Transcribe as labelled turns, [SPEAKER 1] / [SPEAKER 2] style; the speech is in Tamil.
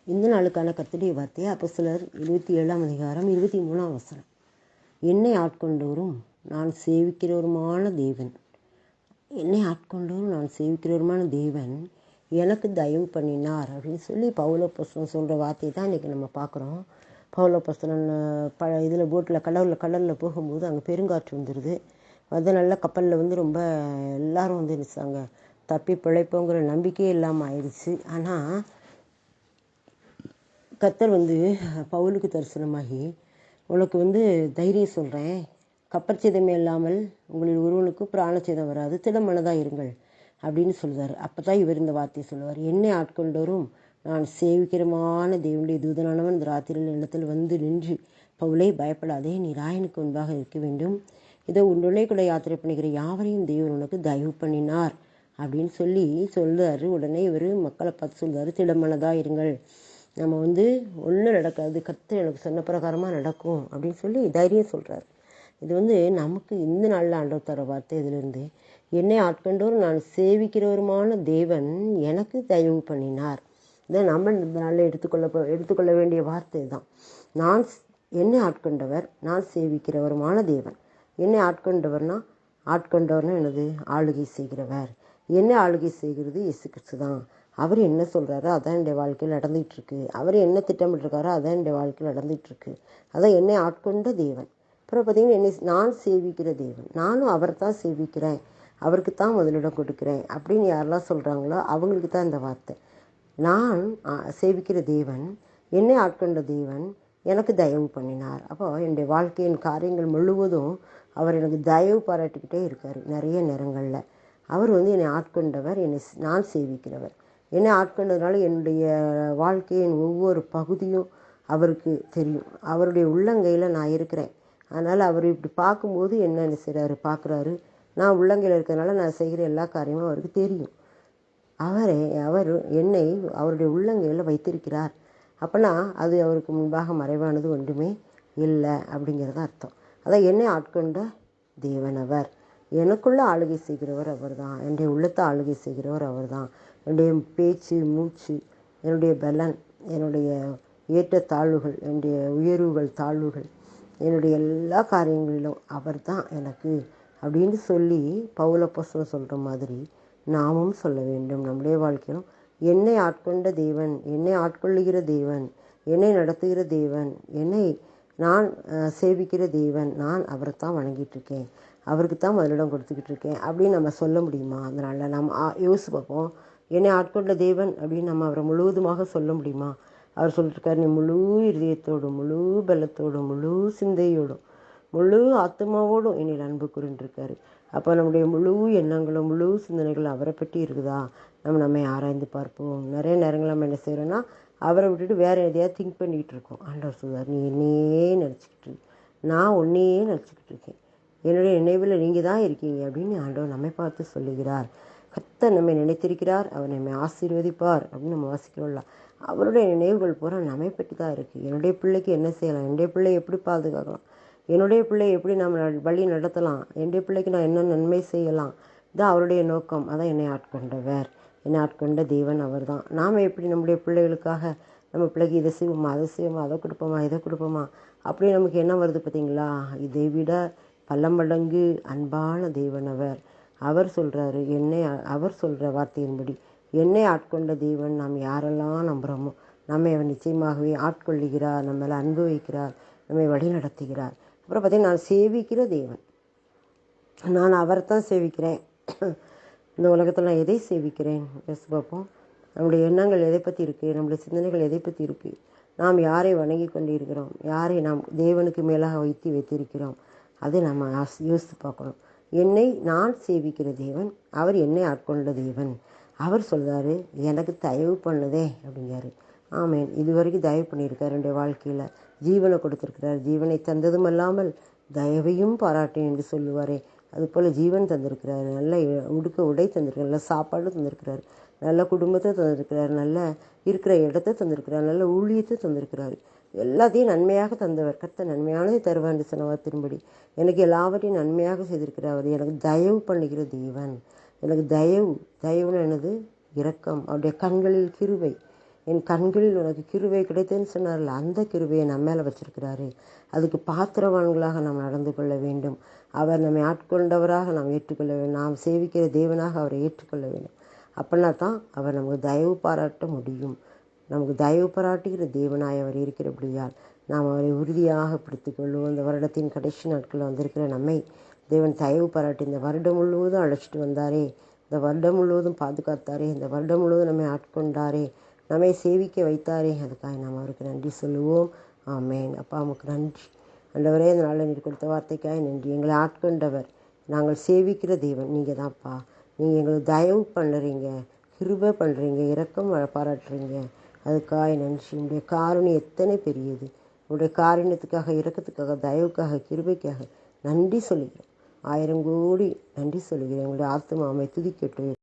[SPEAKER 1] இந்த நாளுக்கான கர்த்தருடைய வார்த்தை அப்போஸ்தலர் 27 என்னை ஆட்கொண்டவரும் நான் சேவிக்கிறவருமான தேவன் எனக்கு தயவு பண்ணினார் அப்படின்னு சொல்லி பவுலப்போஸ்தலன் சொல்கிற வார்த்தையை தான் இன்றைக்கி நம்ம பார்க்குறோம். பவுலப்போஸ்தலன் இதில் போட்டில் கடலில் போகும்போது அங்கே பெருங்காற்று வந்துடுது. நல்ல கப்பலில் ரொம்ப எல்லாரும் நினைச்சாங்க தப்பி பிழைப்போங்கிற நம்பிக்கையே இல்லாமல் ஆயிடுச்சு. ஆனால் கர்த்தர் பவுலுக்கு தரிசனமாகி உனக்கு தைரியம் சொல்கிறேன், கப்பற்சேதமே இல்லாமல் உங்களில் ஒருவனுக்கு பிராணச்சேதம் வராது, திடமனதாக இருங்கள் அப்படின்னு சொல்லுவார். அப்போ தான் இவர் இந்த வார்த்தையை சொல்லுவார், என்னை ஆட்கொண்டோரும் நான் சேவிக்கிறமான தேவனுடைய தூதனானவன் இந்த ராத்திரியில் இடத்தில் நின்று பவுலை பயப்படாதே, நீ ராயனுக்கு முன்பாக இருக்க வேண்டும், இதோ உன்னுடனே கூட யாத்திரை பண்ணுகிற யாவரையும் தேவன் உனக்கு தயவு பண்ணினார் அப்படின்னு சொல்லுவார். உடனே இவர் மக்களை பார்த்து சொல்லுவார், திடமனதாக இருங்கள், நம்ம ஒன்றும் நடக்காது, கர்த்தர் எனக்கு சொன்ன பிரகாரமாக நடக்கும் அப்படின்னு சொல்லி தைரியம் சொல்கிறார். இது நமக்கு இந்த நாளில் ஆண்டவர் தர வார்த்தை. இதிலிருந்து என்னை ஆட்கொண்டோர் நான் சேவிக்கிறவருமான தேவன் எனக்கு தயவு பண்ணினார். இதை நம்ம இந்த நாளில் எடுத்துக்கொள்ள வேண்டிய வார்த்தை தான். என்னை ஆட்கொண்டவர் நான் சேவிக்கிறவருமான தேவன். என்னை ஆட்கொண்டவர்னா என்னது? ஆளுகை செய்கிறவர். என்னை ஆளுகை செய்கிறது இயேசு கிறிஸ்து தான். அவர் என்ன சொல்கிறாரோ அதான் என்னுடைய வாழ்க்கையில் நடந்துகிட்ருக்கு. அவர் என்ன திட்டமிட்டிருக்காரோ அதான் என்னுடைய வாழ்க்கையில் நடந்துகிட்ருக்கு. அதான் என்னை ஆட்கொண்ட தேவன். அப்புறம் பார்த்திங்கன்னா நான் சேவிக்கிற தேவன், நானும் அவரை தான் சேவிக்கிறேன், அவருக்கு தான் முதலிடம் கொடுக்குறேன் அப்படின்னு யாரெல்லாம் சொல்கிறாங்களோ அவங்களுக்கு தான் இந்த வார்த்தை. நான் சேவிக்கிற தேவன், என்னை ஆட்கொண்ட தேவன் எனக்கு தயவு பண்ணினார். அப்போ என்னுடைய வாழ்க்கையின் காரியங்கள் முழுவதும் அவர் எனக்கு தயவு பாராட்டிக்கிட்டே இருக்கார். நிறைய நேரங்களில் அவர் என்னை ஆட்கொண்டவர், நான் சேவிக்கிறவர். என்னை ஆட்கொண்டதுனால என்னுடைய வாழ்க்கையின் ஒவ்வொரு பகுதியும் அவருக்கு தெரியும். அவருடைய உள்ளங்கையில் நான் இருக்கிறேன். அதனால் அவர் இப்படி பார்க்கும்போது என்ன செய்கிறாரு பார்க்குறாரு. நான் உள்ளங்கையில் இருக்கிறதுனால நான் செய்கிற எல்லா காரியமும் அவருக்கு தெரியும். அவர் என்னை அவருடைய உள்ளங்கையில் வைத்திருக்கிறார். அப்போனா அது அவருக்கு முன்பாக மறைவானது ஒன்றுமே இல்லை அப்படிங்கிறது அர்த்தம். அதான் என்னை ஆட்கொண்ட தேவன் அவர். எனக்குள்ளே ஆளுகை செய்கிறவர் அவர் தான். என்னுடைய உள்ளத்தை ஆளுகை செய்கிறவர் அவர் தான். என்னுடைய பேச்சு மூச்சு, என்னுடைய பலன், என்னுடைய ஏற்ற தாழ்வுகள், என்னுடைய உயர்வுகள் தாழ்வுகள், என்னுடைய எல்லா காரியங்களிலும் அவர் தான் எனக்கு அப்படின்னு சொல்லி பவுலப்போஸ்தலன் சொல்கிற மாதிரி நாமும் சொல்ல வேண்டும். நம்முடைய வாழ்க்கையிலும் என்னை ஆட்கொண்ட தேவன், என்னை ஆட்கொள்ளுகிற தேவன், என்னை நடத்துகிற தேவன், என்னை நான் சேவிக்கிற தேவன், நான் அவரை தான் வணங்கிட்டுருக்கேன், அவருக்கு தான் முதலிடம் கொடுத்துக்கிட்டு இருக்கேன் அப்படின்னு நம்ம சொல்ல முடியுமா? அதனால் நம்ம யோசிச்சு பார்ப்போம். என்னை ஆட்கொண்ட தேவன் அப்படின்னு நம்ம அவரை முழுவதுமாக சொல்ல முடியுமா? அவர் சொல்லிட்டுருக்காரு, நீ முழு இதயத்தோடும், முழு பலத்தோடும், முழு சிந்தையோடும், முழு ஆத்மாவோடும் என்னை அன்பு கூறின்றிருக்காரு. அப்போ நம்முடைய முழு எண்ணங்களும் முழு சிந்தனைகளும் அவரை பற்றி இருக்குதா? நம்மை ஆராய்ந்து பார்ப்போம். நிறைய நேரங்கள் நம்ம என்ன செய்கிறோன்னா அவரை விட்டுட்டு வேறு எதையாவது திங்க் பண்ணிக்கிட்டு இருக்கோம். ஆண்டவர் சொல்வார், நீ என்னையே நினச்சிக்கிட்டு, நான் உன்னையே நினச்சிக்கிட்டு இருக்கேன், என்னுடைய நினைவில் நீங்கள் தான் இருக்கீங்க அப்படின்னு ஆண்டவர் நம்மை பார்த்து சொல்லுகிறார். கர்த்தர் நம்மை நினைத்திருக்கிறார், அவர் நம்மை ஆசீர்வதிப்பார் அப்படின்னு நம்ம வாசிக்கிறோம்ல. அவருடைய நினைவுகள் பூரா நம்மை பற்றி தான் இருக்குது. என்னுடைய பிள்ளைக்கு என்ன செய்யலாம், என்னுடைய பிள்ளையை எப்படி பாதுகாக்கலாம், என்னுடைய பிள்ளையை எப்படி நம்ம வழி நடத்தலாம், என்னுடைய பிள்ளைக்கு நான் என்ன நன்மை செய்யலாம், இதான் அவருடைய நோக்கம். அதான் என்னை ஆட்கொண்டவர், என்னை ஆட்கொண்ட தேவன் அவர் தான். நாம் எப்படி நம்முடைய பிள்ளைகளுக்காக நம்ம பிள்ளைக்கு இதை செய்வோமா, அதை செய்வோமா, அதை கொடுப்போமா, இதை கொடுப்போமா அப்படி நமக்கு என்ன வருது பார்த்தீங்களா? இதை விட பல மடங்கு அன்பான தேவன் அவர். அவர் சொல்கிறாரு, அவர் சொல்கிற வார்த்தையின்படி என்னை ஆட்கொண்ட தேவன் நாம் யாரெல்லாம் நம்புகிறோமோ நம்மை அவர் நிச்சயமாகவே ஆட்கொள்ளுகிறார், நம்ம மேலே அன்பு வைக்கிறார், நம்மை வழி நடத்துகிறார். அப்புறம் பார்த்தீங்கன்னா நான் சேவிக்கிற தேவன், நான் அவரை தான் சேவிக்கிறேன். இந்த உலகத்தில் நான் எதை சேவிக்கிறேன் யோசிச்சு பார்ப்போம். நம்முடைய எண்ணங்கள் எதை பற்றி இருக்குது, நம்முடைய சிந்தனைகள் எதை பற்றி இருக்குது, நாம் யாரை வணங்கி கொண்டு இருக்கிறோம், யாரை நாம் தேவனுக்கு மேலாக வைத்திருக்கிறோம், அதை நம்ம யோசித்து பார்க்கணும். நான் சேவிக்கிற தேவன், அவர் என்னை ஆட்கொண்ட தேவன். அவர் சொல்கிறாரு, எனக்கு தயவு பண்ணுதே அப்படிங்காரு. ஆமேன். இதுவரைக்கும் தயவு பண்ணியிருக்கார். என்னுடைய வாழ்க்கையில் ஜீவனை கொடுத்துருக்கிறார். ஜீவனை தந்ததும் அல்லாமல் தயவையும் பாராட்டேன் என்று சொல்லுவாரே, அதுபோல் ஜீவன் தந்திருக்கிறார், நல்ல உடை தந்திருக்கிறார், நல்ல சாப்பாடு தந்திருக்கிறார், நல்ல குடும்பத்தை தந்திருக்கிறார், நல்ல இருக்கிற இடத்தை தந்திருக்கிறார், நல்ல ஊழியத்தை தந்திருக்கிறார். எல்லாத்தையும் நன்மையாக தந்தவர். கர்த்தர் நன்மையானதை தருவார் என்று சொன்னவர். திரும்படி எனக்கு எல்லாவற்றையும் நன்மையாக செய்திருக்கிறார். எனக்கு தயவு பண்ணுகிற தேவன். எனக்கு தயவுன்னு என்னது? இரக்கம். அவருடைய கண்களில் கிருபை. என் கண்களில் உனக்கு கிருபை கிடைத்தேன்னு சொன்னார்ல, அந்த கிருபையை நம்ம மேலே வச்சிருக்கிறாரு. அதுக்கு பாத்திரவான்களாக நாம் நடந்து கொள்ள வேண்டும். அவர் நம்மை ஆட்கொண்டவராக நாம் ஏற்றுக்கொள்ள வேண்டும். நாம் சேவிக்கிற தேவனாக அவரை ஏற்றுக்கொள்ள வேண்டும். அப்படின்னா தான் அவர் நமக்கு தயவு பாராட்ட முடியும். நமக்கு தயவு பாராட்டுகிற தேவனாய் அவர் இருக்கிறபடியால் நாம் அவரை உறுதியாக பிடித்துக்கொள்வோம். இந்த வருடத்தின் கடைசி நாட்களில் வந்திருக்கிற நம்மை தேவன் தயவு பாராட்டி இந்த வருடம் முழுவதும் அழைச்சிட்டு வந்தாரே, இந்த வருடம் முழுவதும் பாதுகாத்தாரே, இந்த வருடம் முழுவதும் நம்மை ஆட்கொண்டாரே, நம்மை சேவிக்க வைத்தாரே, அதுக்காக நாம் அவருக்கு நன்றி சொல்லுவோம். ஆமேன். அப்பா நமக்கு நன்றி. ஆண்டவரே, இந்த நாளில் நீர் கொடுத்த வார்த்தைக்காக நன்றி. எங்களை ஆட்கொண்டவர், நாங்கள் சேவிக்கிற தேவன் நீங்கள் தான்ப்பா. நீங்கள் எங்களுக்கு தயவு பண்ணுறீங்க, கிருபை பண்ணுறீங்க, இரக்கம் பாராட்டுறீங்க. அதுக்காக நன்றி. உங்களுடைய காருண்யம் எத்தனை பெரியது. உங்களுடைய காருண்யத்துக்காக, இரக்கத்துக்காக, தயவுக்காக, கிருபைக்காக நன்றி சொல்லுகிறேன். 1000 கோடி நன்றி சொல்லுகிறேன். உங்களுடைய ஆத்துமாவை துதிக்கட்டும்.